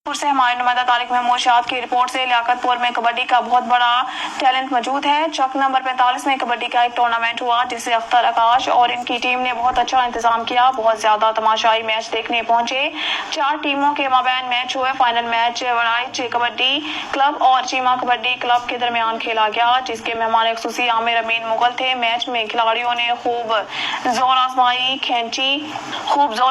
से हमारे नुमाइंदा तारिक महमूद शाद की रिपोर्ट से लियाकतपुर में कबड्डी का बहुत बड़ा टैलेंट मौजूद है। चौक नंबर 45 में कबड्डी का एक टूर्नामेंट हुआ जिसे अख्तर आकाश और इनकी टीम ने बहुत अच्छा इंतजाम किया। बहुत ज्यादा तमाशाई मैच देखने पहुंचे। 4 टीमों के माबैन मैच हुए। Final match Waraich kabaddi club और चीमा कबड्डी क्लब के दरमियान खेला गया, जिसके मेहमान खुसूसी आमिर अमीन मुगल थे। मैच में खिलाड़ियों ने खूब जोर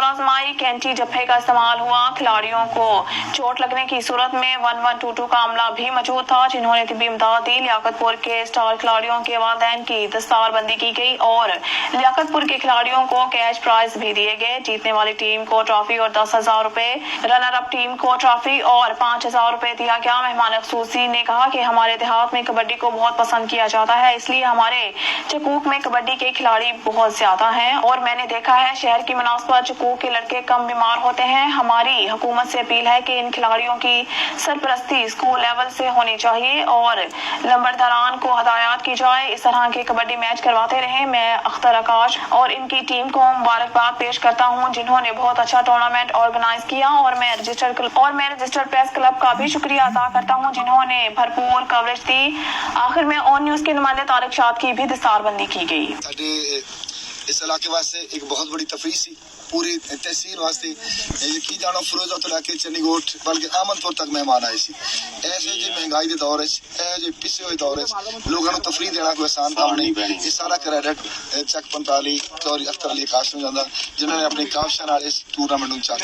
आजमाई, कैंची जफ्फे का इस्तेमाल हुआ। खिलाड़ियों को चोट लगने की सूरत में 1122 का मामला भी मौजूद था, जिन्होंने तिब्बी इमदाद दी। लियाकतपुर के स्टार खिलाड़ियों के वालिदैन की दस्तारबंदी की गई और लियाकतपुर के खिलाड़ियों को कैश प्राइज भी दिए गए। जीतने वाली टीम को ट्रॉफी और 10,000 रुपए, रनर अप टीम को ट्रॉफी और 5,000 रुपए दिया गया। मेहमान खुसूसी ने कहा कि हमारे देहात में कबड्डी को बहुत पसंद किया जाता है, इसलिए हमारे चकूक में कबड्डी के खिलाड़ी बहुत ज्यादा हैं और मैंने देखा है शहर की मुनासबत चकूक के लड़के कम बीमार होते हैं। हमारी हुकूमत से अपील है कि इन खिलाड़ियों की सरपरस्ती स्कूल लेवल से होनी चाहिए और लंबरदारान को हदायत की जाए, इस तरह के कबड्डी मैच करवाते रहे। मैं अख्तर आकाश और इनकी टीम को मुबारकबाद पेश करता हूं, जिन्होंने बहुत अच्छा टूर्नामेंट ऑर्गेनाइज किया और मैं रजिस्टर्ड प्रेस क्लब का भी शुक्रिया अदा करता हूं, जिन्होंने भरपूर कवरेज दी। आखिर में ऑन न्यूज के नुमाइंदे तारिक शाद की भी दस्तारबंदी की गई। इस इलाके वास्ते एक बहुत बड़ी तफरीह सी, पूरी तहसील वास्ते यकीन जानो फिरोजा तो लैके चन्नीगोट बल्कि आमनपुर तक मेहमान आए सी। ऐसे जी महंगाई के दौर जो पिछे हुए दौर लोगों को तफरीह देना कोई आसान काम नहीं। ये सारा क्रेडिट चक 45 और अख्तर अली आकाश में जाता, जिन्होंने अपनी काविशां नाल इस टूर्नामेंट में चार